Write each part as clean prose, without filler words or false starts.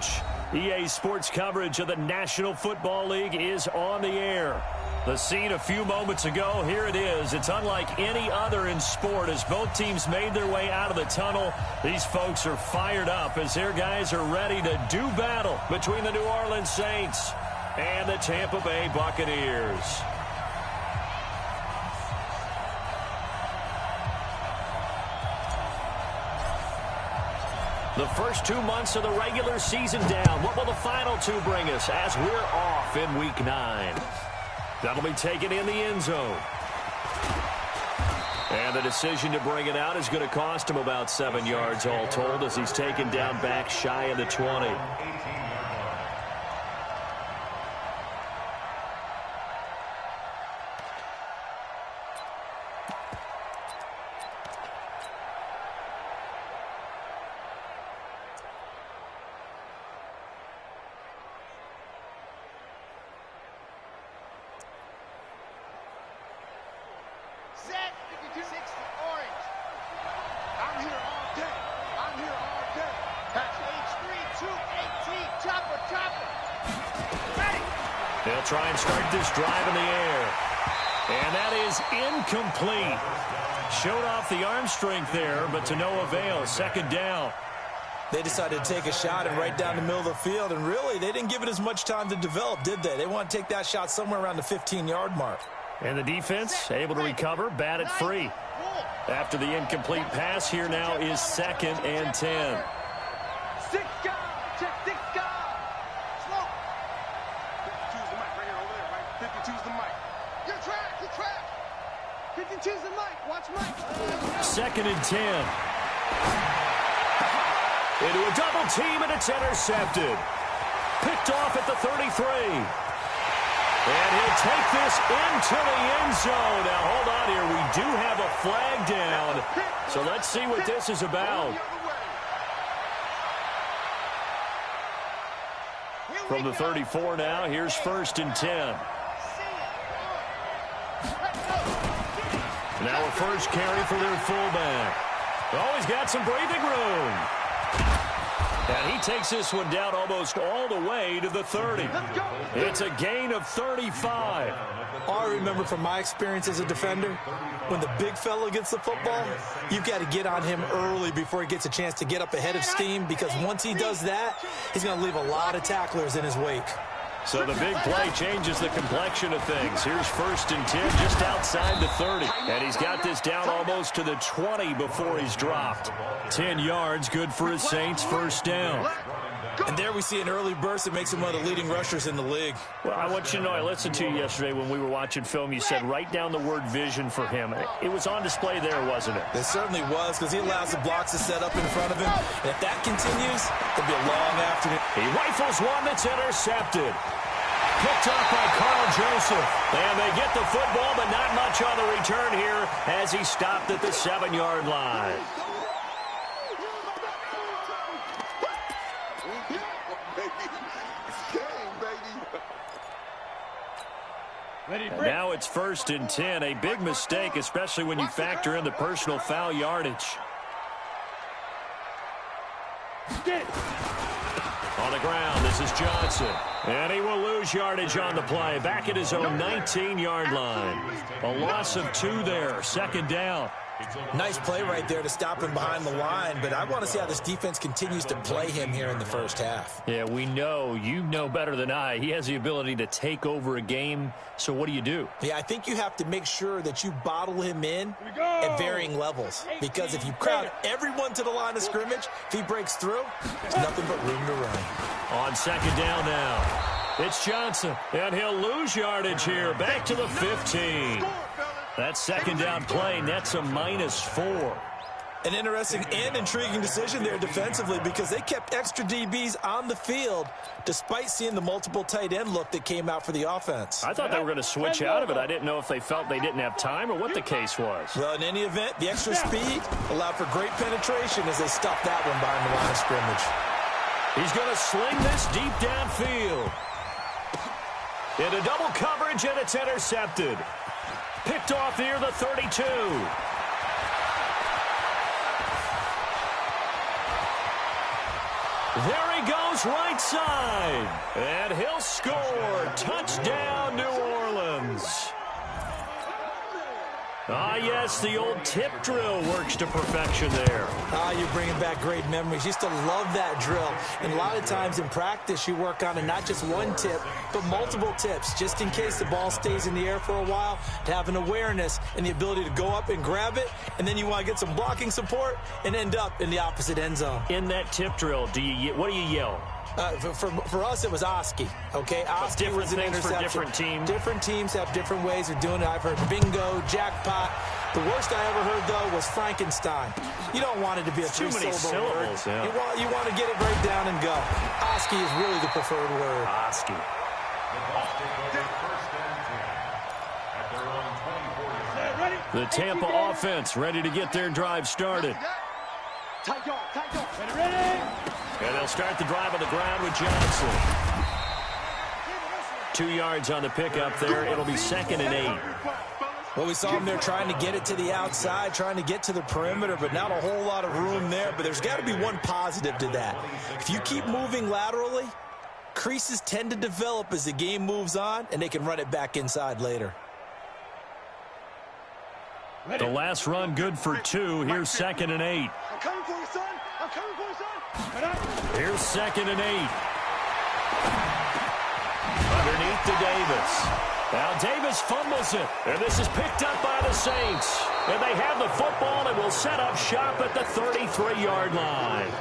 Coach. EA Sports coverage of the National Football League is on the air. The scene a few moments ago, here it is. It's unlike any other in sport as both teams made their way out of the tunnel. These folks are fired up as their guys are ready to do battle between the New Orleans Saints and the Tampa Bay Buccaneers. The first 2 months of the regular season down. What will the final two bring us as we're off in Week 9? That'll be taken in the end zone. And the decision to bring it out is going to cost him about 7 yards all told as he's taken down back shy of the 20. They'll try and start this drive in the air. And that is incomplete. Showed off the arm strength there, but to no avail. Second down. They decided to take a shot and right down the middle of the field, and really, they didn't give it as much time to develop, did they? They want to take that shot somewhere around the 15-yard mark. And the defense able to recover, bat it free. After the incomplete pass, here now is 2nd and 10. Second and 10. Into a double team, and it's intercepted. Picked off at the 33. And he'll take this into the end zone. Now, hold on here. We do have a flag down. So let's see what this is about. From the 34 now, here's 1st and 10. Now a first carry for their fullback. Oh, he's got some breathing room. And he takes this one down almost all the way to the 30. It's a gain of 35. All I remember from my experience as a defender, when the big fella gets the football, you've got to get on him early before he gets a chance to get up ahead of steam, because once he does that, he's going to leave a lot of tacklers in his wake. So the big play changes the complexion of things. Here's 1st and 10 just outside the 30. And he's got this down almost to the 20 before he's dropped. 10 yards, good for his Saints, first down. And there we see an early burst that makes him one of the leading rushers in the league. Well, I want you to know, I listened to you yesterday when we were watching film. You said write down the word vision for him. It was on display there, wasn't it? It certainly was, because he allows the blocks to set up in front of him. And if that continues, it'll be a long afternoon. He rifles one that's intercepted. Picked up by Carl Joseph. And they get the football, but not much on the return here as he stopped at the 7-yard line. And now it's 1st and 10. A big mistake, especially when you factor in the personal foul yardage. On the ground, this is Johnson. And he will lose yardage on the play. Back at his own 19-yard line. A loss of 2 there. 2nd down. Nice play right there to stop him behind the line, but I want to see how this defense continues to play him here in the first half. Yeah, we know. You know better than I. He has the ability to take over a game, so what do? Yeah, I think you have to make sure that you bottle him in at varying levels, because if you crowd everyone to the line of scrimmage, if he breaks through, there's nothing but room to run. On 2nd down now, it's Johnson, and he'll lose yardage here. Back to the 15. That 2nd down play nets a -4. An interesting and intriguing decision there defensively, because they kept extra DBs on the field despite seeing the multiple tight end look that came out for the offense. I thought they were going to switch out of it. I didn't know if they felt they didn't have time or what the case was. Well, in any event, the extra speed allowed for great penetration as they stuffed that one behind the line of scrimmage. He's going to sling this deep downfield. Into double coverage, and it's intercepted. Picked off near the 32. There he goes right side. And he'll score. Touchdown, New Orleans. Ah, yes, the old tip drill works to perfection there. Ah, you're bringing back great memories. Used to love that drill. And a lot of times in practice, you work on it, not just one tip, but multiple tips, just in case the ball stays in the air for a while, to have an awareness and the ability to go up and grab it, and then you want to get some blocking support and end up in the opposite end zone. In that tip drill, what do you yell? For us, it was Oski, okay? Oski was an interception. For different teams. Different teams have different ways of doing it. I've heard bingo, jackpot. The worst I ever heard, though, was Frankenstein. You don't want it to be a three-syllable word. Yeah. You want to get it right down and go. Oski is really the preferred word. Oski. The Tampa offense ready to get their drive started. Ready. And they'll start the drive on the ground with Johnson. 2 yards on the pickup there. It'll be 2nd and 8. Well, we saw him there trying to get it to the outside, trying to get to the perimeter, but not a whole lot of room there. But there's got to be one positive to that. If you keep moving laterally, creases tend to develop as the game moves on, and they can run it back inside later. The last run good for 2. Here's 2nd and 8. I'm coming for you, son. I'm coming for you, son. Here's 2nd and 8. Underneath to Davis. Now Davis fumbles it. And this is picked up by the Saints. And they have the football and will set up shop at the 33-yard line.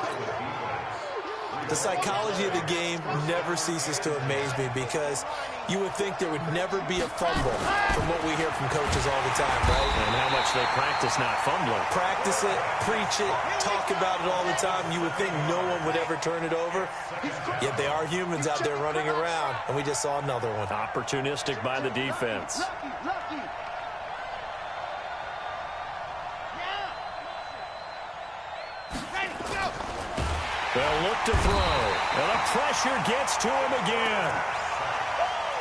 The psychology of the game never ceases to amaze me because you would think there would never be a fumble from what we hear from coaches all the time, right? And how much they practice not fumbling. Practice it, preach it, talk about it all the time. You would think no one would ever turn it over. Yet they are humans out there running around, and we just saw another one. Opportunistic by the defense. They'll look to throw, and the pressure gets to him again.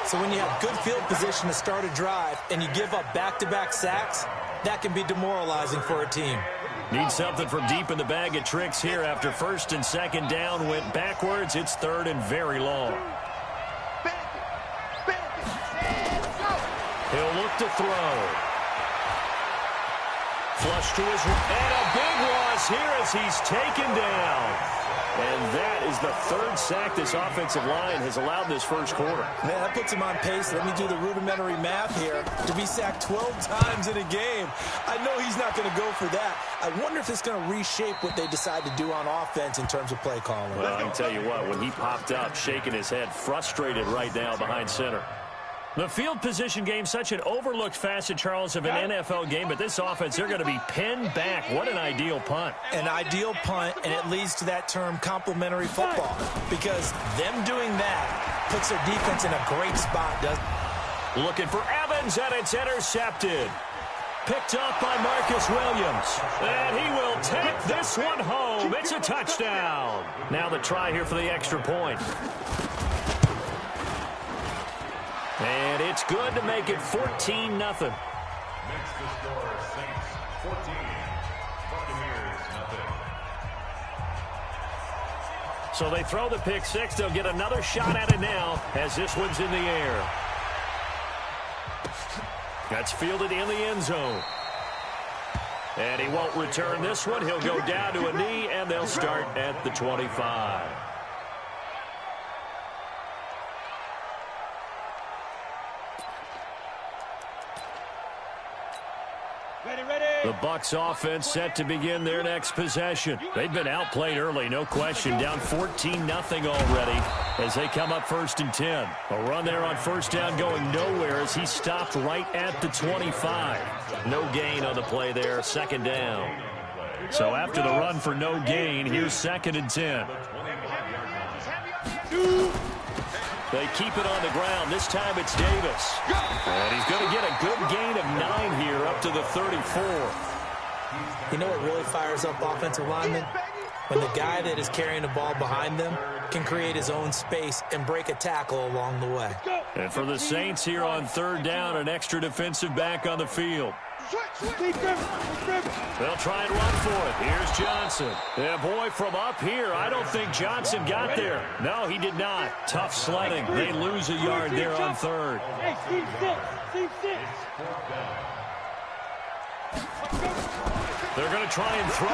So when you have good field position to start a drive and you give up back-to-back sacks, that can be demoralizing for a team. Need something from deep in the bag of tricks here after 1st and 2nd down went backwards. It's 3rd and very long. He'll look to throw. Flush to his right. And a big loss here as he's taken down. And that is the 3rd sack this offensive line has allowed this first quarter. Man, that puts him on pace. Let me do the rudimentary math here. To be sacked 12 times in a game. I know he's not going to go for that. I wonder if it's going to reshape what they decide to do on offense in terms of play calling. Well, I can tell you what, when he popped up, shaking his head, frustrated right now behind center. The field position game, such an overlooked facet, Charles, of an NFL game, but this offense, they're going to be pinned back. What an ideal punt. An ideal punt, and it leads to that term complementary football, because them doing that puts their defense in a great spot, doesn't it? Looking for Evans, and it's intercepted. Picked up by Marcus Williams. And he will take this one home. It's a touchdown. Now the try here for the extra point. And it's good to make it 14-0. Next to score, Saints 14, Buccaneers 0. So they throw the pick six. They'll get another shot at it now as this one's in the air. That's fielded in the end zone. And he won't return this one. He'll go down to a knee, and they'll start at the 25. The Bucs offense set to begin their next possession. They've been outplayed early, no question. Down 14-0 already as they come up 1st and 10. A run there on 1st down going nowhere as he stopped right at the 25. No gain on the play there, 2nd down. So after the run for no gain, here's 2nd and 10. They keep it on the ground. This time it's Davis. And he's going to get a good gain of 9 here up to the 34. You know what really fires up offensive linemen? When the guy that is carrying the ball behind them can create his own space and break a tackle along the way. And for the Saints here on 3rd down, an extra defensive back on the field. They'll try and run for it. Here's Johnson. Yeah, boy, from up here, I don't think Johnson got there. No, he did not. Tough sledding. They lose a yard there on third. Hey, team six. They're going to try and throw.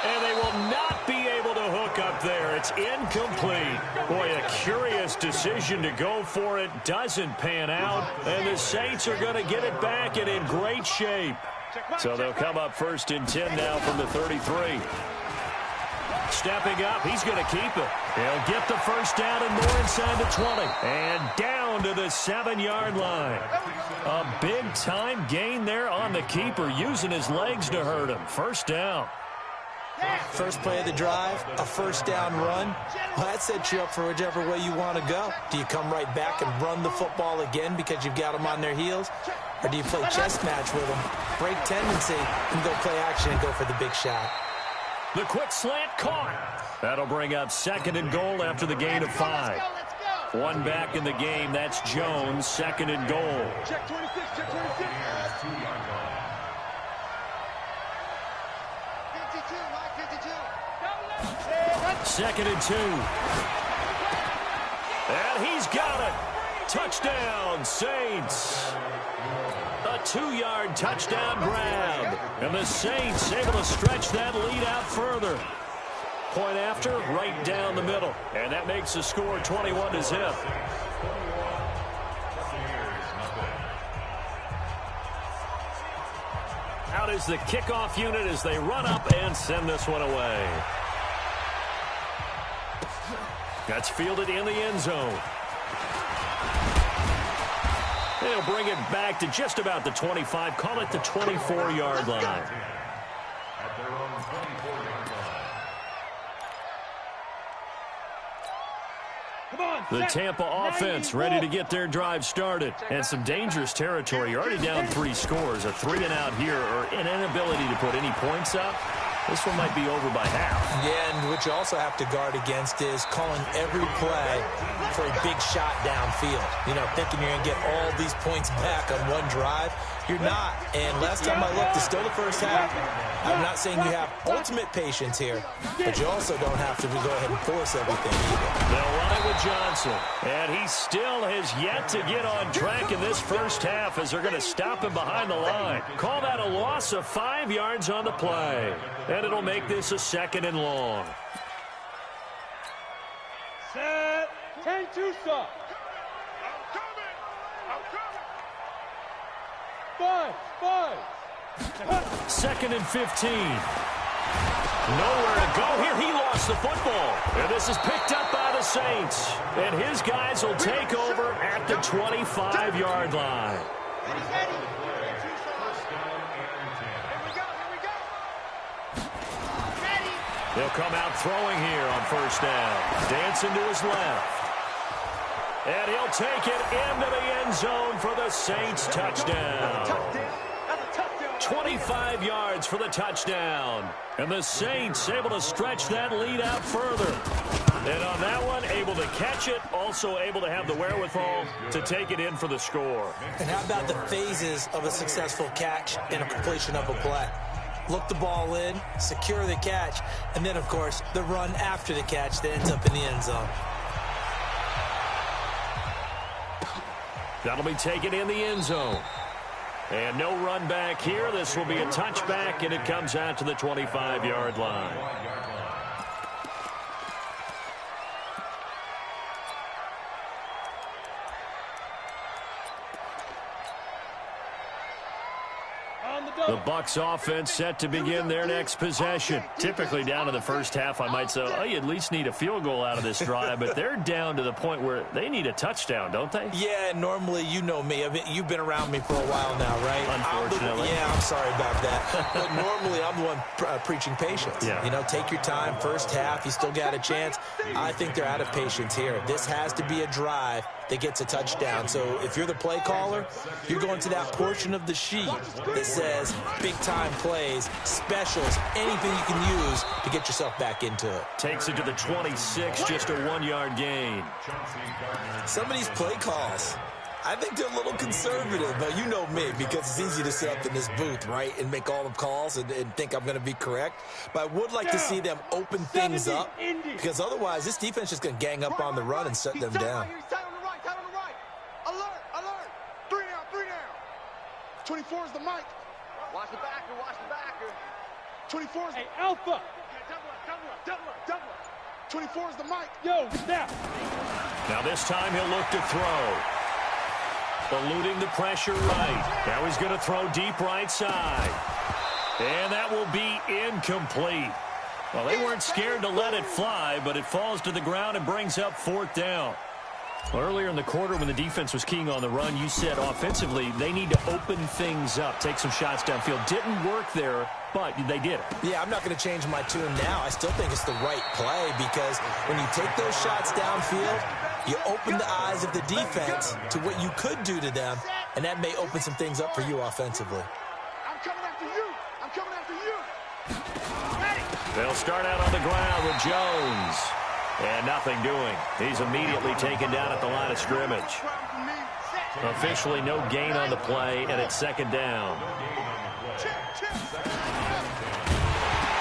And they will not be able to hook up there. It's incomplete. Boy, a curious decision to go for it. Doesn't pan out. And the Saints are going to get it back and in great shape. So they'll come up 1st and 10 now from the 33. Stepping up, he's going to keep it. He'll get the first down and more inside the 20. And down to the 7-yard line. A big-time gain there on the keeper, using his legs to hurt him. First down. First play of the drive, a first down run. Well, that sets you up for whichever way you want to go. Do you come right back and run the football again because you've got them on their heels? Or do you play chess match with them, break tendency, and go play action and go for the big shot? The quick slant caught. That'll bring up 2nd and goal after the gain of 5. One back in the game, that's Jones, 2nd and goal. Check 26, check 26. 2nd and 2. And he's got it. Touchdown, Saints. A 2-yard touchdown grab. And the Saints able to stretch that lead out further. Point after, right down the middle. And that makes the score 21-0. Out is the kickoff unit as they run up and send this one away. That's fielded in the end zone. They'll bring it back to just about the 25. Call it the 24-yard line. At their own 24-yard line. The Tampa offense ready to get their drive started. And some dangerous territory. You're already down 3 scores. A 3-and-out here or an inability to put any points up. This one might be over by half. Yeah, and what you also have to guard against is calling every play for a big shot downfield. You know, thinking you're going to get all these points back on one drive. You're not. And last time I looked, it's still the first half. I'm not saying you have ultimate patience here, but you also don't have to go ahead and force everything either. They'll run it with Johnson. And he still has yet to get on track in this first half as they're going to stop him behind the line. Call that a loss of 5 yards on the play. And it'll make this a 2nd and long. Set. 10-2 stop. I'm coming. 2nd and 15. Nowhere to go here. He lost the football. And this is picked up by the Saints. And his guys will take over at the 25-yard line. He'll come out throwing here on first down. Dancing to his left. And he'll take it into the end zone for the Saints touchdown. 25 yards for the touchdown. And the Saints able to stretch that lead out further. And on that one, able to catch it, also able to have the wherewithal to take it in for the score. And how about the phases of a successful catch and a completion of a play? Look the ball in, secure the catch, and then, of course, the run after the catch that ends up in the end zone. That'll be taken in the end zone. And no run back here. This will be a touchback, and it comes out to the 25-yard line. The Bucs offense set to begin their next possession. Typically down to the first half, I might say, oh, you at least need a field goal out of this drive, but they're down to the point where they need a touchdown, don't they? Yeah, normally, you know me. I mean, you've been around me for a while now, right? Unfortunately. I'm sorry about that. But normally, I'm the one preaching patience. Yeah. You know, take your time. First half, you still got a chance. I think they're out of patience here. This has to be a drive that gets a touchdown. So if you're the play caller, you're going to that portion of the sheet that says big-time plays, specials, anything you can use to get yourself back into it. Takes it to the 26, just a 1-yard gain. Some of these play calls, I think they're a little conservative, but you know me, because it's easy to sit up in this booth, right, and make all the calls and think I'm going to be correct. But I would like to see them open things up, because otherwise this defense is just going to gang up on the run and shut them down. He's tight on the right, tight on the right. Alert, alert. 3 down. 24 is the mic. Watch the backer, watch the backer. 24 is the... Hey, Alpha. Double up. 24 is the mic. Yo, snap. Now this time he'll look to throw. Eluding the pressure right. Now he's going to throw deep right side. And that will be incomplete. Well, they weren't scared to let it fly, but it falls to the ground and brings up 4th down. Well, earlier in the quarter when the defense was keying on the run, you said offensively they need to open things up, take some shots downfield. Didn't work there, but they did it. Yeah, I'm not going to change my tune now. I still think it's the right play because when you take those shots downfield, you open the eyes of the defense to what you could do to them, and that may open some things up for you offensively. I'm coming after you. They'll start out on the ground with Jones. And nothing doing. He's immediately taken down at the line of scrimmage. Officially no gain on the play, and it's 2nd down.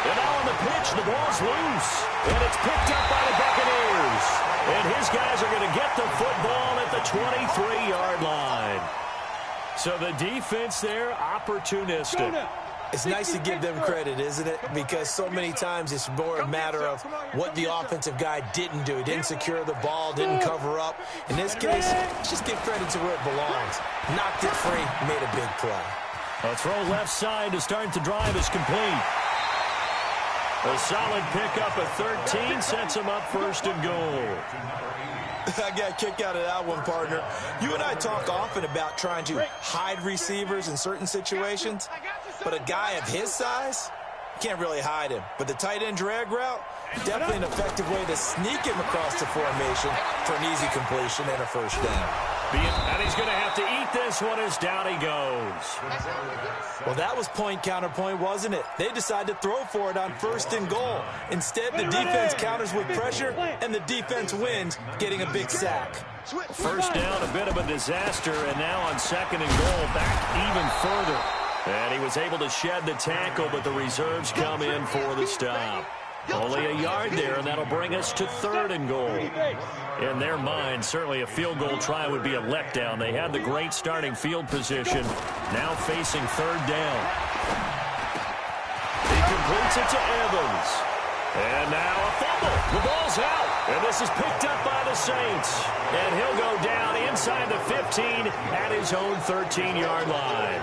And now on the pitch, the ball's loose. And it's picked up by the Buccaneers. And his guys are going to get the football at the 23-yard line. So the defense there, opportunistic. It's nice to give them credit, isn't it? Because so many times it's more a matter of what the offensive guy didn't do. He didn't secure the ball, didn't cover up. In this case, just give credit to where it belongs. Knocked it free, made a big play. A throw left side to start the drive is complete. A solid pickup at 13 sets him up 1st and goal. I got a kick out of that one, partner. You and I talk often about trying to hide receivers in certain situations, but a guy of his size, can't really hide him. But the tight end drag route, definitely an effective way to sneak him across the formation for an easy completion and a 1st down. And he's going to have to eat this one as down he goes. Well, that was point counterpoint, wasn't it? They decided to throw for it on 1st and goal. Instead, the defense counters with pressure, and the defense wins, getting a big sack. 1st down, a bit of a disaster, and now on 2nd and goal, back even further. And he was able to shed the tackle, but the reserves come in for the stop. Only a yard there, and that'll bring us to 3rd and goal. In their mind, certainly a field goal try would be a letdown. They had the great starting field position, now facing 3rd down. He completes it to Evans. And now a fumble. The ball's out, and this is picked up by the Saints. And he'll go down inside the 15 at his own 13-yard line.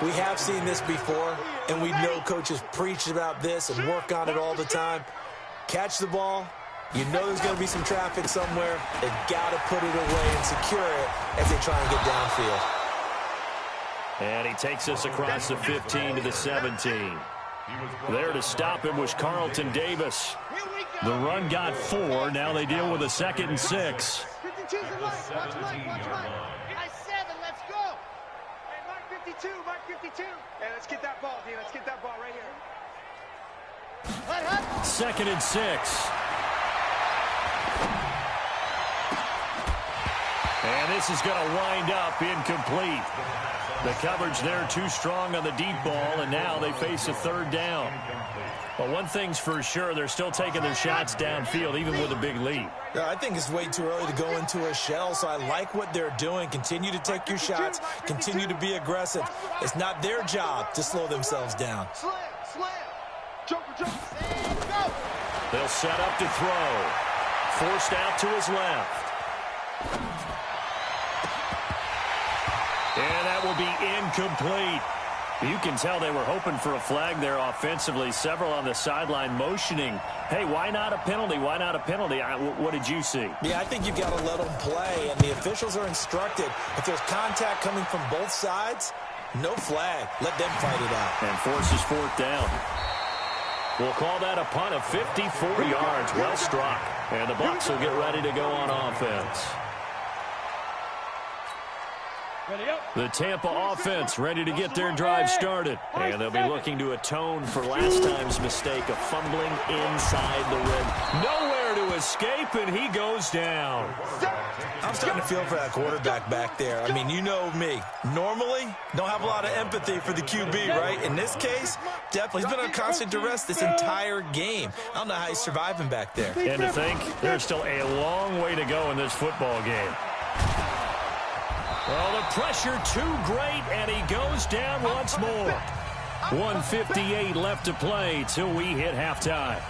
We have seen this before, and we know coaches preach about this and work on it all the time. Catch the ball. You know there's going to be some traffic somewhere. They've got to put it away and secure it as they try and get downfield. And he takes us across the 15 to the 17. There to stop him was Carlton Davis. The run got 4. Now they deal with a 2nd and 6. 52's the light. Watch Mike. Nice 7. Let's go. Hey, Mark 52. Mark 52. Hey, let's get that ball, D. Let's get that ball right here. 2nd and 6. And this is going to wind up incomplete. The coverage there too strong on the deep ball, and now they face a 3rd down. But one thing's for sure, they're still taking their shots downfield, even with a big lead. Yeah, I think it's way too early to go into a shell, so I like what they're doing. Continue to take your shots. Continue to be aggressive. It's not their job to slow themselves down. Slam. Jumper. And go. They'll set up to throw. Forced out to his left. And that will be incomplete. You can tell they were hoping for a flag there offensively. Several on the sideline motioning, hey, why not a penalty? Why not a penalty? What did you see? Yeah, I think you've got to let them play, and the officials are instructed. If there's contact coming from both sides, no flag. Let them fight it out. And forces 4th down. We'll call that a punt of 54 yards. Well struck. And the Bucs will get ready to go on offense. The Tampa offense ready to get their drive started. And they'll be looking to atone for last time's mistake of fumbling inside the rim. Nowhere to escape, and he goes down. I'm starting to feel for that quarterback back there. I mean, you know me. Normally, don't have a lot of empathy for the QB, right? In this case, definitely. He's been on constant duress this entire game. I don't know how he's surviving back there. And to think, there's still a long way to go in this football game. Well, the pressure too great, and he goes down once more. 1:58 left to play till we hit halftime.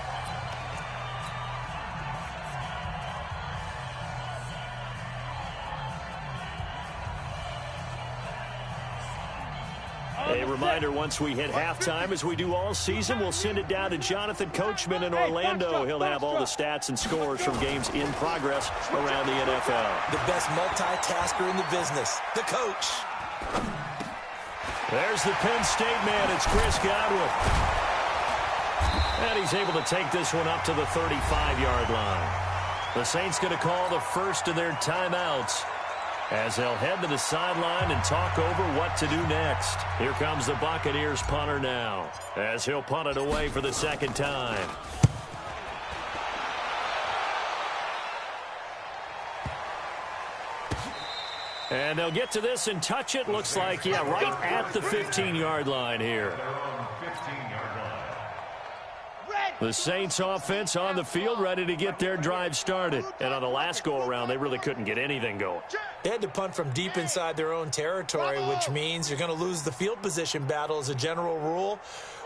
A reminder, once we hit halftime, as we do all season, we'll send it down to Jonathan Coachman in Orlando. He'll have all the stats and scores from games in progress around the NFL. The best multitasker in the business, the coach. There's the Penn State man. It's Chris Godwin. And he's able to take this one up to the 35-yard line. The Saints going to call the first of their timeouts, as they'll head to the sideline and talk over what to do next. Here comes the Buccaneers punter now, as he'll punt it away for the second time. And they'll get to this and touch it. Looks like, yeah, right at the 15-yard line here. The Saints offense on the field, ready to get their drive started. And on the last go-around, they really couldn't get anything going. They had to punt from deep inside their own territory, which means you're going to lose the field position battle as a general rule.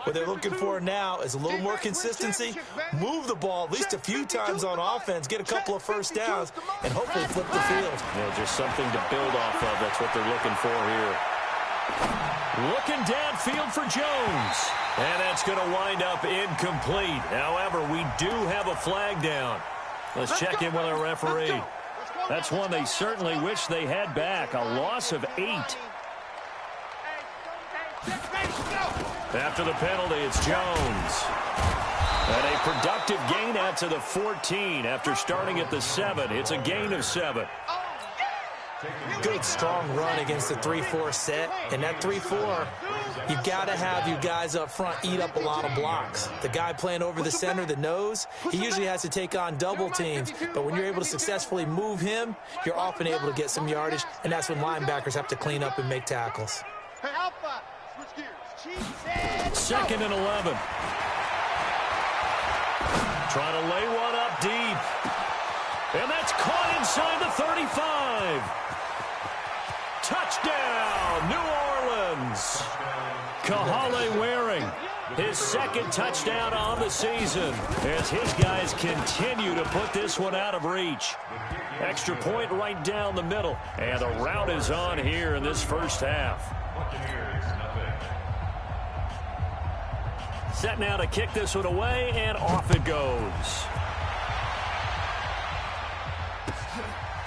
What they're looking for now is a little more consistency, move the ball at least a few times on offense, get a couple of first downs, and hopefully flip the field. Yeah, just something to build off of. That's what they're looking for here. Looking downfield for Jones. And that's going to wind up incomplete. However, we do have a flag down. Let's check in with our referee. That's one they certainly wish they had back. A loss of 8. After the penalty, it's Jones. And a productive gain out to the 14 after starting at the 7. It's a gain of 7. Good, strong run against the 3-4 set. And that 3-4, you've got to have you guys up front eat up a lot of blocks. The guy playing over the center, the nose, he usually has to take on double teams. But when you're able to successfully move him, you're often able to get some yardage. And that's when linebackers have to clean up and make tackles. Second and 11. Trying to lay one up deep. And that's caught inside the 35. Touchdown, New Orleans. Kahale Waring, his second touchdown on the season, as his guys continue to put this one out of reach. Extra point right down the middle, and the route is on here in this first half. Set now to kick this one away, and off it goes.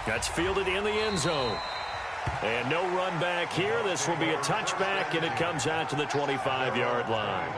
That's fielded in the end zone. And no run back here. This will be a touchback, and it comes out to the 25-yard line.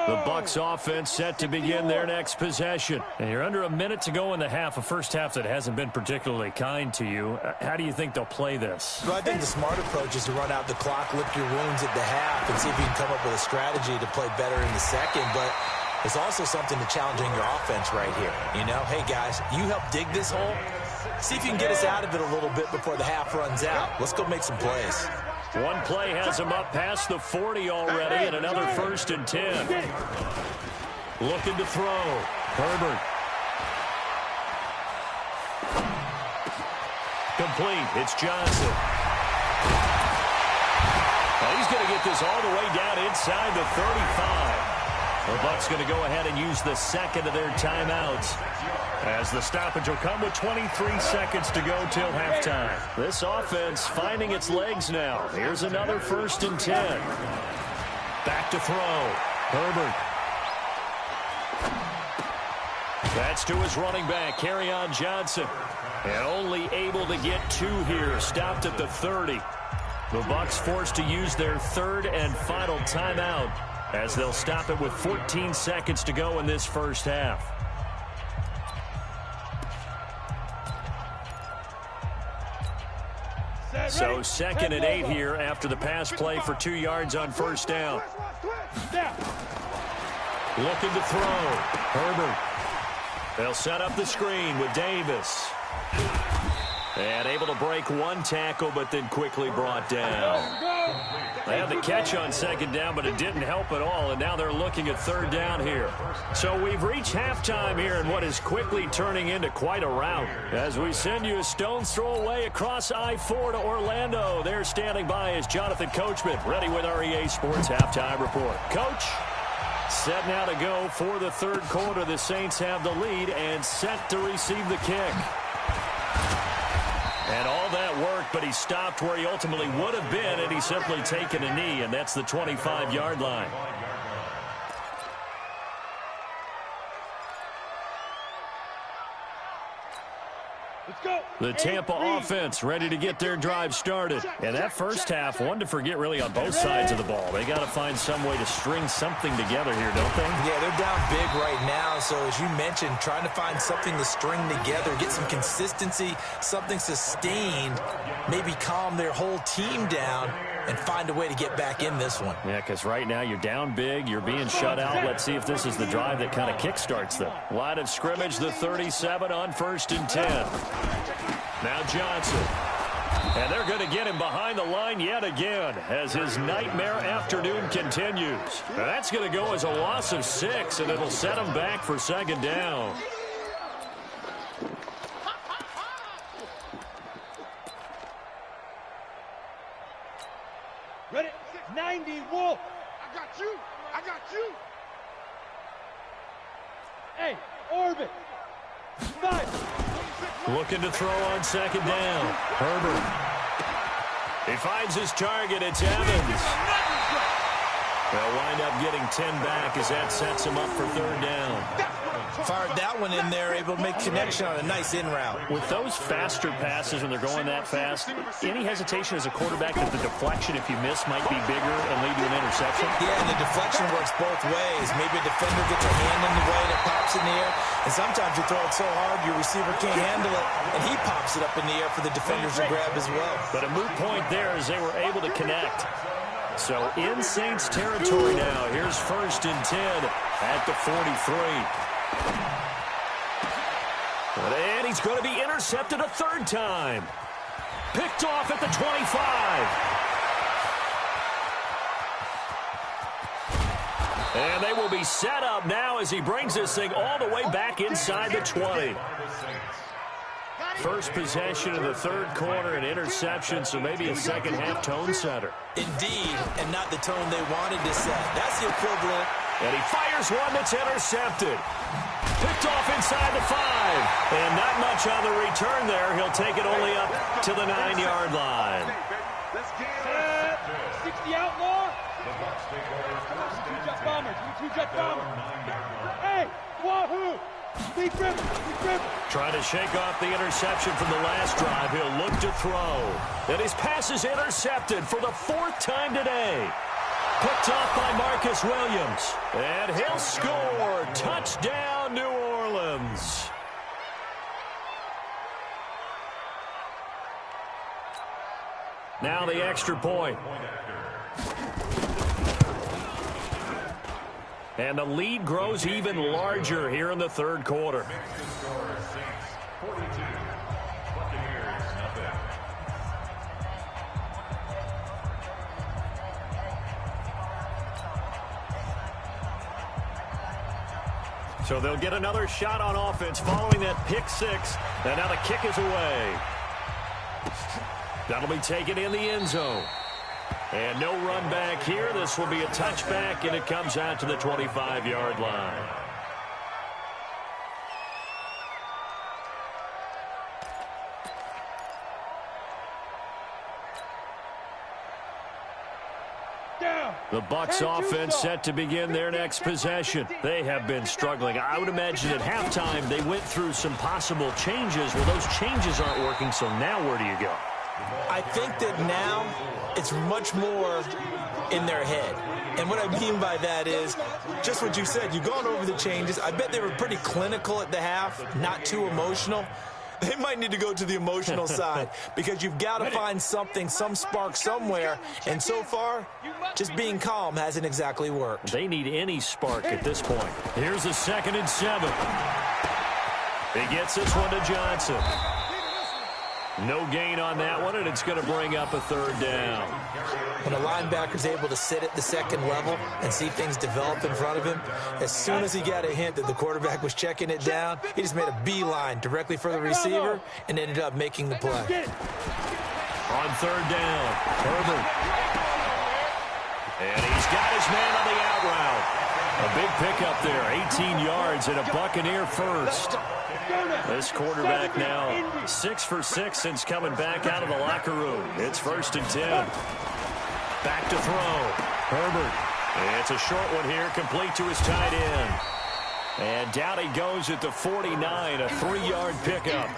The Bucs offense set to begin their next possession. And you're under a minute to go in the half, a first half that hasn't been particularly kind to you. How do you think they'll play this? Well, I think the smart approach is to run out the clock, lick your wounds at the half, and see if you can come up with a strategy to play better in the second. But there's also something to challenging your offense right here. You know, hey, guys, you help dig this hole. See if you can get us out of it a little bit before the half runs out. Let's go make some plays. One play has him up past the 40 already, and another 1st and 10. Looking to throw. Herbert. Complete. It's Johnson. Now he's going to get this all the way down inside the 35. The Bucs going to go ahead and use the second of their timeouts, as the stoppage will come with 23 seconds to go till halftime. This offense finding its legs now. Here's another 1st and 10. Back to throw. Herbert. That's to his running back, Kerryon Johnson. And only able to get 2 here. Stopped at the 30. The Bucs forced to use their 3rd and final timeout as they'll stop it with 14 seconds to go in this first half. So 2nd and 8 here after the pass play for 2 yards on first down. Looking to throw. Herbert. They'll set up the screen with Davis. And able to break 1 tackle, but then quickly brought down. They had the catch on 2nd down, but it didn't help at all, and now they're looking at 3rd down here. So we've reached halftime here in what is quickly turning into quite a rout. As we send you a stone's throw away across I-4 to Orlando. There standing by is Jonathan Coachman, ready with our EA Sports Halftime Report. Coach, set now to go for the 3rd quarter. The Saints have the lead and set to receive the kick. And all that work, but he stopped where he ultimately would have been, and he's simply taken a knee, and that's the 25-yard line. The Tampa offense ready to get their drive started. And that first half, one to forget really on both sides of the ball. They got to find some way to string something together here, don't they? Yeah, they're down big right now. So as you mentioned, trying to find something to string together, get some consistency, something sustained, maybe calm their whole team down and find a way to get back in this one. Yeah, because right now you're down big, you're being shut out. Let's see if this is the drive that kind of kickstarts them. Line of scrimmage, the 37 on 1st and 10. Now Johnson. And they're going to get him behind the line yet again as his nightmare afternoon continues. Now that's going to go as a loss of 6, and it'll set him back for 2nd down. Ready? 90, Wolf. I got you. I got you. Hey, Orbit. 5. Looking to throw on 2nd down. Herbert. He finds his target. It's Evans. They'll wind up getting 10 back as that sets him up for 3rd down. Fired that one in there, able to make connection on a nice in route. With those faster passes when they're going that fast, any hesitation as a quarterback that the deflection, if you miss, might be bigger and lead to an interception? Yeah, and the deflection works both ways. Maybe a defender gets a hand in the way and it pops in the air. And sometimes you throw it so hard your receiver can't handle it, and he pops it up in the air for the defenders to grab as well. But a moot point there as they were able to connect. So in Saints territory now. Here's 1st and 10 at the 43. And he's going to be intercepted a 3rd time. Picked off at the 25. And they will be set up now as he brings this thing all the way back inside the 20. First possession of the 3rd quarter, an interception, so maybe a second half tone setter. Indeed, and not the tone they wanted to set. That's the equivalent. And he fires one that's intercepted. Picked off inside the 5. And not much on the return there. He'll take it only up to the 9-yard line. 60 outlaw. 2 jet bombers. 2 jet bombers. Hey, wahoo! Big rip. Trying to shake off the interception from the last drive. He'll look to throw. And his pass is intercepted for the 4th time today. Picked off by Marcus Williams. And he'll score. Touchdown, New Orleans. Now the extra point. And the lead grows even larger here in the 3rd quarter. So they'll get another shot on offense following that pick 6. And now the kick is away. That'll be taken in the end zone. And no run back here. This will be a touchback, and it comes out to the 25-yard line. Down. The Bucs offense set to begin their next possession. They have been struggling. I would imagine at halftime they went through some possible changes. Well, those changes aren't working, so now where do you go? I think that now it's much more in their head. And what I mean by that is just what you said. You've gone over the changes. I bet they were pretty clinical at the half, not too emotional. They might need to go to the emotional side because you've got to find something, some spark somewhere. And so far, just being calm hasn't exactly worked. They need any spark at this point. Here's a 2nd and 7. He gets this one to Johnson. No gain on that one, and it's going to bring up a 3rd down. When a linebacker's able to sit at the 2nd level and see things develop in front of him, as soon as he got a hint that the quarterback was checking it down, he just made a beeline directly for the receiver and ended up making the play. On 3rd down, Herbert. And he's got his man on the out route. A big pickup there, 18 yards and a Buccaneer first. This quarterback now 6 for 6 since coming back out of the locker room. It's 1st and 10. Back to throw. Herbert. It's a short one here, complete to his tight end. And down he goes at the 49, a 3-yard pickup.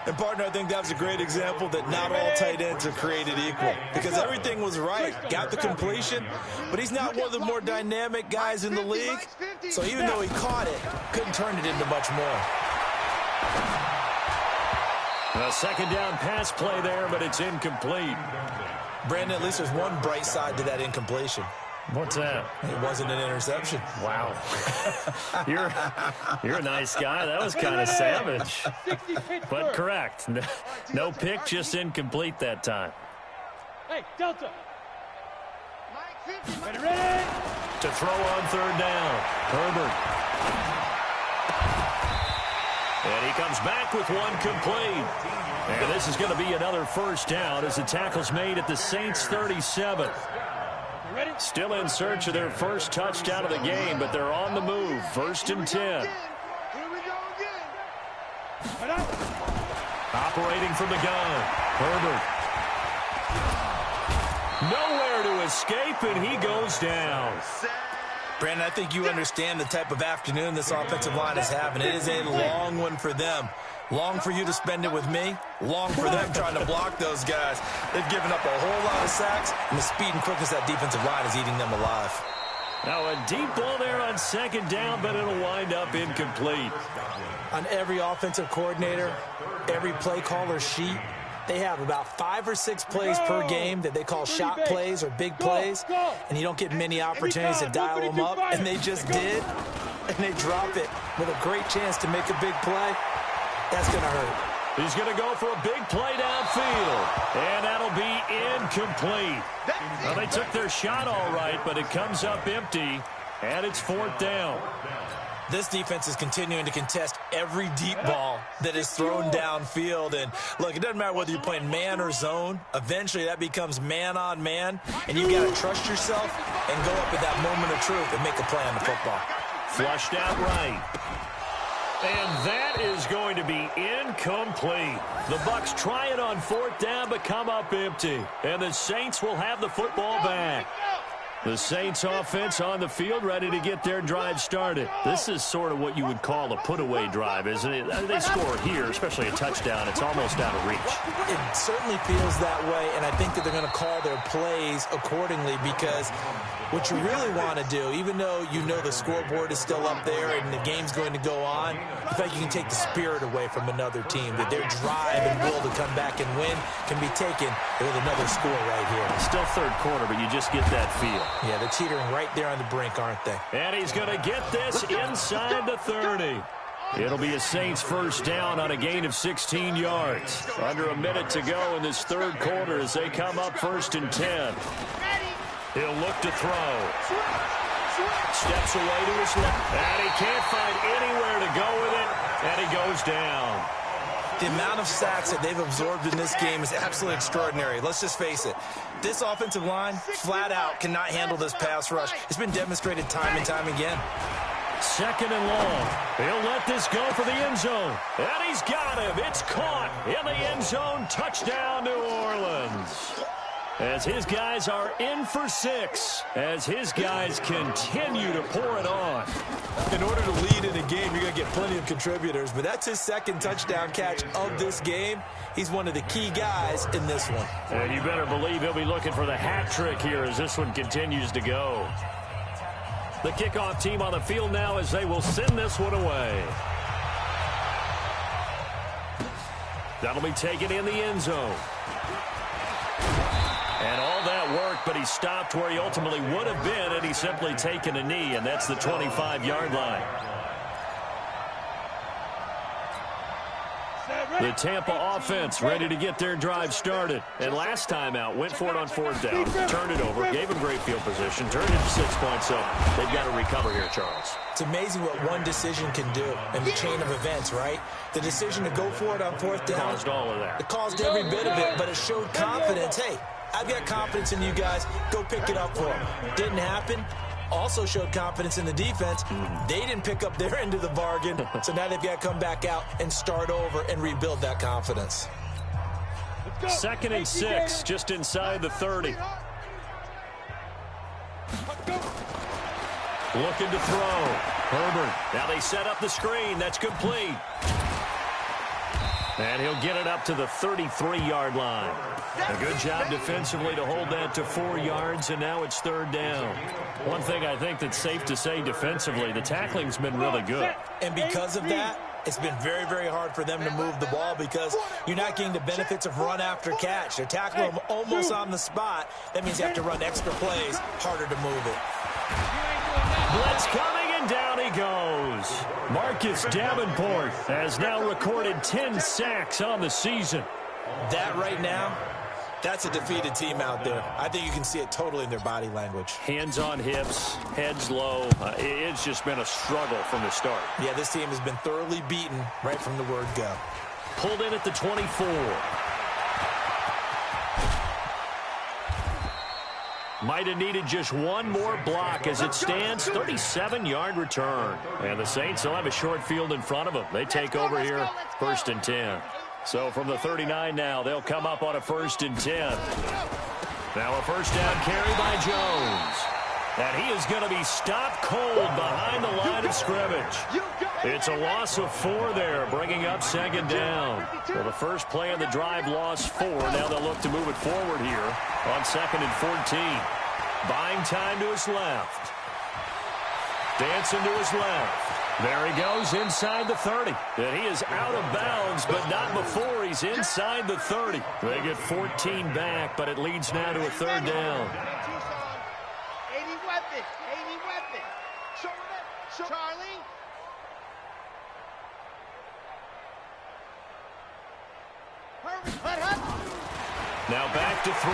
And, partner, I think that was a great example that not all tight ends are created equal because everything was right. Got the completion, but he's not one of the more dynamic guys in the league. So even though he caught it, couldn't turn it into much more. A 2nd down pass play there, but it's incomplete. Brandon, at least there's one bright side to that incompletion. What's that? It wasn't an interception. Wow. You're a nice guy. That was kind of savage. But correct. No pick, just incomplete that time. Hey, Delta. Ready. To throw on 3rd down. Herbert. And he comes back with one complete. And this is going to be another 1st down as the tackle's made at the Saints' 37. Still in search of their first touchdown of the game, but they're on the move. 1st and 10. Here we go again. Operating from the gun. Herbert. Nowhere to escape, and he goes down. Brandon, I think you understand the type of afternoon this offensive line is having. It is a long one for them. Long for you to spend it with me. Long for them trying to block those guys. They've given up a whole lot of sacks, and the speed and quickness of that defensive line is eating them alive. Now a deep ball there on 2nd down, but it'll wind up incomplete. On every offensive coordinator, every play caller sheet, they have about 5 or 6 plays per game that they call shot plays or big plays, and you don't get many opportunities to dial them up, and they just did, and they drop it with a great chance to make a big play. That's going to hurt. He's going to go for a big play downfield, and that'll be incomplete. Well, they took their shot all right, but it comes up empty, and it's 4th down. This defense is continuing to contest every deep ball that is thrown downfield. And, look, it doesn't matter whether you're playing man or zone. Eventually, that becomes man on man, and you've got to trust yourself and go up at that moment of truth and make a play on the football. Flushed out right. And that is going to be incomplete. The Bucs try it on 4th down, but come up empty. And the Saints will have the football back. The Saints offense on the field ready to get their drive started. This is sort of what you would call a put-away drive, isn't it? They score here, especially a touchdown. It's almost out of reach. It certainly feels that way, and I think that they're going to call their plays accordingly because what you really want to do, even though you know the scoreboard is still up there and the game's going to go on, you think you can take the spirit away from another team, that their drive and will to come back and win can be taken with another score right here. Still 3rd quarter, but you just get that feel. Yeah, they're teetering right there on the brink, aren't they? And he's going to get this inside the 30. It'll be a Saints 1st down on a gain of 16 yards. Under a minute to go in this 3rd quarter as they come up 1st and 10. He'll look to throw. Steps away to his left. And he can't find anywhere to go with it. And he goes down. The amount of sacks that they've absorbed in this game is absolutely extraordinary. Let's just face it. This offensive line, flat out, cannot handle this pass rush. It's been demonstrated time and time again. 2nd and long. He'll let this go for the end zone. And he's got him. It's caught in the end zone. Touchdown, New Orleans. as his guys are in for 6, as his guys continue to pour it on. In order to lead in a game, you're going to get plenty of contributors, but that's his second touchdown catch of this game. He's one of the key guys in this one. And you better believe he'll be looking for the hat trick here as this one continues to go. The kickoff team on the field now as they will send this one away. That'll be taken in the end zone. And all that work, but he stopped where he ultimately would have been, and he's simply taken a knee, and that's the 25-yard line. The Tampa offense ready to get their drive started. And last time out, went for it on 4th down, turned it over, gave him great field position, turned it to 6 points, so they've got to recover here, Charles. It's amazing what one decision can do in the chain of events, right? The decision to go for it on 4th down. Caused all of that. It caused every bit of it, but it showed confidence. Hey, I've got confidence in you guys. Go pick it up for them. Didn't happen. Also showed confidence in the defense. They didn't pick up their end of the bargain, so now they've got to come back out and start over and rebuild that confidence. 2nd and 6, just inside the 30. Looking to throw. Herbert. Now they set up the screen. That's complete. And he'll get it up to the 33-yard line. A good job defensively to hold that to 4 yards, and now it's 3rd down. One thing I think that's safe to say defensively, the tackling's been really good. And because of that, it's been very, very hard for them to move the ball because you're not getting the benefits of run after catch. They're tackling them almost on the spot. That means you have to run extra plays, harder to move it. Blitz coming, and down he goes. Marcus Davenport has now recorded 10 sacks on the season. That right now, that's a defeated team out there. I think you can see it totally in their body language. Hands on hips, heads low. It's just been a struggle from the start. Yeah, this team has been thoroughly beaten right from the word go. Pulled in at the 24. Might have needed just one more block as it stands. 37-yard return. And the Saints will have a short field in front of them. They take over here, 1st and 10. So from the 39 now, they'll come up on a 1st and 10. Now a 1st down carry by Jones. And he is going to be stopped cold behind the line of scrimmage. It's a loss of 4 there, bringing up 2nd down. Well, the first play of the drive lost 4. Now they'll look to move it forward here on 2nd and 14. Buying time to his left. Dancing to his left. There he goes inside the 30. And he is out of bounds, but not before he's inside the 30. They get 14 back, but it leads now to a 3rd down. 80 weapons. Show Charlie. Now back to throw.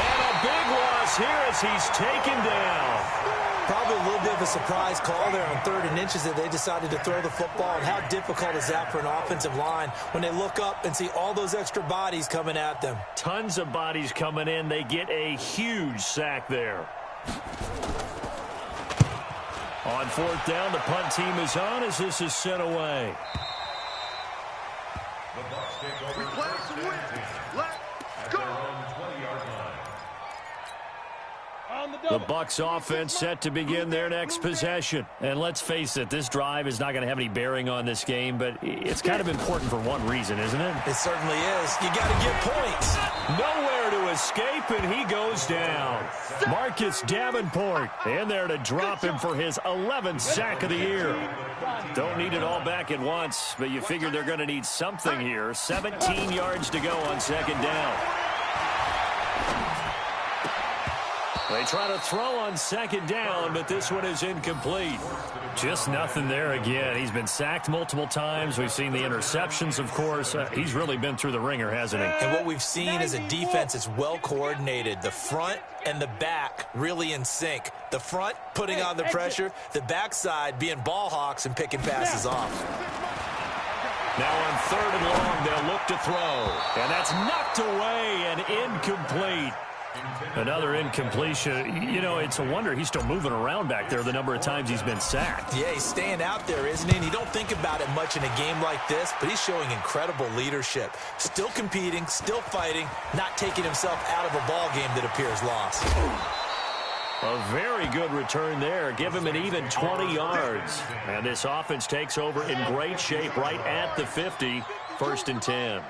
And a big loss here as he's taken down. Probably a little bit of a surprise call there on 3rd and inches that they decided to throw the football. And how difficult is that for an offensive line when they look up and see all those extra bodies coming at them? Tons of bodies coming in. They get a huge sack there. On 4th down, the punt team is on as this is sent away. We play some win. Let's go. The Bucs offense set to begin their next possession. And let's face it, this drive is not going to have any bearing on this game, but it's kind of important for one reason, isn't it? It certainly is. You got to get points. Nowhere to escape, and he goes down. Marcus Davenport in there to drop him for his 11th sack of the year. Don't need it all back at once, but you figure they're going to need something here. 17 yards to go on 2nd down. They try to throw on 2nd down, but this one is incomplete. Just nothing there again. He's been sacked multiple times. We've seen the interceptions, of course. He's really been through the ringer, hasn't he? And what we've seen is a defense that's well coordinated. The front and the back really in sync. The front putting on the pressure, the backside being ball hawks and picking passes off. Now on 3rd and long, they'll look to throw. And that's knocked away and incomplete. Another incompletion. You know, it's a wonder he's still moving around back there the number of times he's been sacked. Yeah, he's staying out there, isn't he? And you don't think about it much in a game like this, but he's showing incredible leadership. Still competing, still fighting, not taking himself out of a ball game that appears lost. A very good return there. Give him an even 20 yards. And this offense takes over in great shape right at the 50, 1st and 10.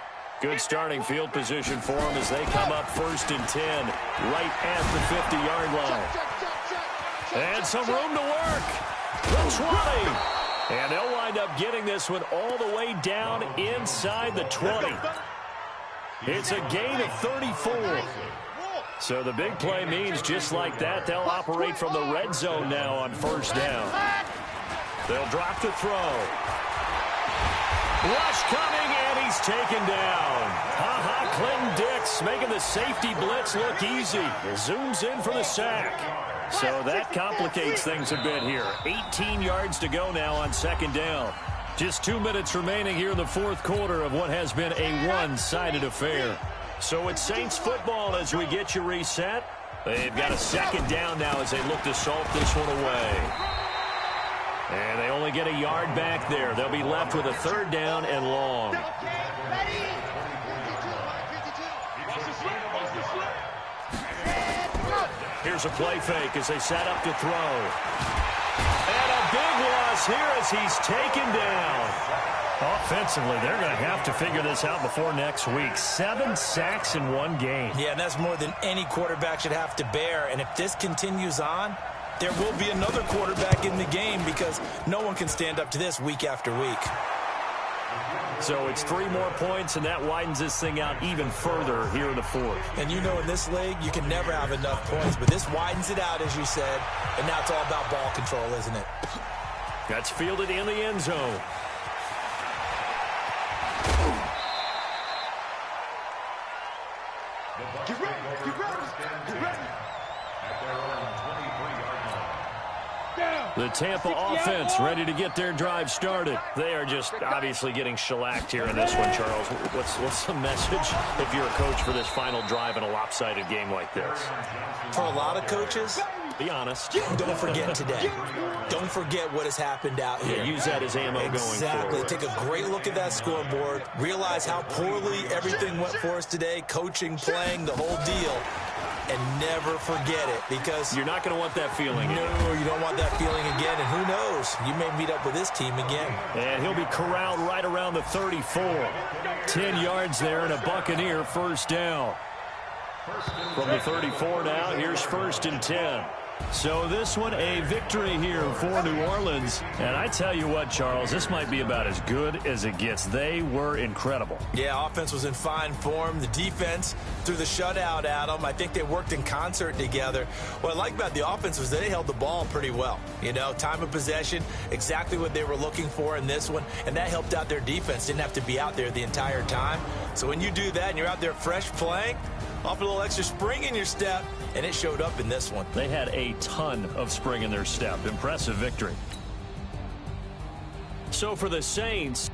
Good starting field position for them as they come up 1st and 10 right at the 50-yard line. And some room to work. The 20. And they'll wind up getting this one all the way down inside the 20. It's a gain of 34. So the big play means just like that, they'll operate from the red zone now on 1st down. They'll drop to throw. Rush coming, and he's taken down. Clinton Dix making the safety blitz look easy. Zooms in for the sack. So that complicates things a bit here. 18 yards to go now on 2nd down. Just 2 minutes remaining here in the 4th quarter of what has been a one-sided affair. So it's Saints football as we get you reset. They've got a 2nd down now as they look to salt this one away. And they only get a yard back there. They'll be left with a 3rd down and long. Here's a play fake as they set up to throw. And a big loss here as he's taken down. Offensively, they're going to have to figure this out before next week. 7 sacks in one game. Yeah, and that's more than any quarterback should have to bear. And if this continues on, there will be another quarterback in the game because no one can stand up to this week after week. So it's 3 more points, and that widens this thing out even further here in the 4th. And you know in this league, you can never have enough points, but this widens it out, as you said, and now it's all about ball control, isn't it? That's fielded in the end zone. Get ready, get ready, get ready. At their own 23-yard line. The Tampa offense ready to get their drive started. They are just obviously getting shellacked here in this one, Charles. What's the message if you're a coach for this final drive in a lopsided game like this? For a lot of coaches, be honest. Don't forget today. Don't forget what has happened out here. Yeah, use that as ammo going forward. Exactly. Take a great look at that scoreboard. Realize how poorly everything went for us today. Coaching, playing, the whole deal. And never forget it, because you're not going to want that feeling. No, you don't want that feeling again. And who knows? You may meet up with this team again. And he'll be corralled right around the 34. 10 yards there and a Buccaneer 1st down. From the 34 now, here's 1st and 10. So this one, a victory here for New Orleans. And I tell you what, Charles, this might be about as good as it gets. They were incredible. Yeah, offense was in fine form. The defense threw the shutout at them. I think they worked in concert together. What I like about the offense was they held the ball pretty well. You know, time of possession, exactly what they were looking for in this one. And that helped out their defense. Didn't have to be out there the entire time. So when you do that and you're out there fresh playing, off a little extra spring in your step, and it showed up in this one. They had a ton of spring in their step. Impressive victory. So for the Saints,